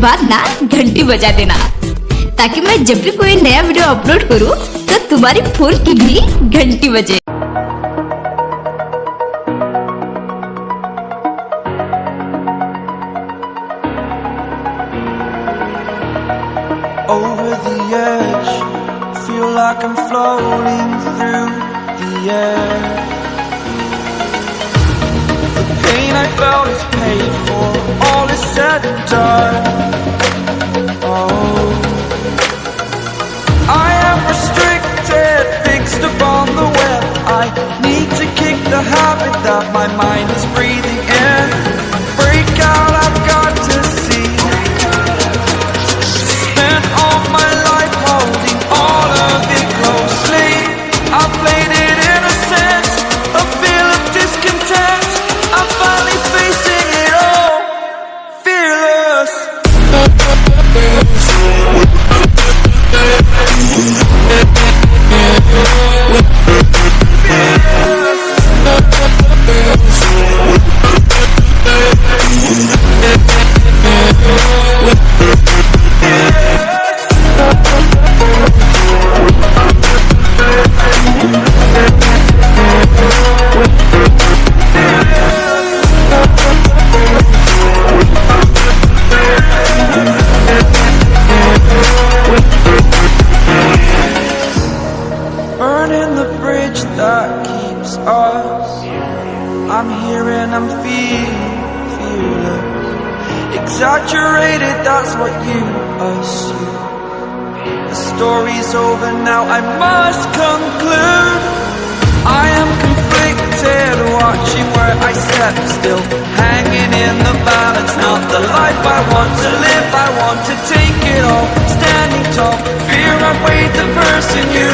बाद ना घंटी बजा देना, ताकि मैं जब भी कोई नया वीडियो अपलोड करूं तो तुम्हारी फोन की भी घंटी बजे। Over the edge, feel like I'm floating through the air. The pain I felt is paid for, all is said and done. Oh, I am restricted, fixed upon the web. I need to kick the habit that my mind is breathing in. Break out, I've got to see. Spent all my life holding all of it closely. I played it innocent, a feel of discontent. I'm finally facing it all, fearless. Burning the bridge that keeps us. I'm here and I'm fearless. Exaggerated, that's what you assume. The story's over now, I must conclude. I am conflicted, watching where I step still, hanging in the balance. Not the life I want to live, I want to take it all. Standing tall, fear I've weighed the person you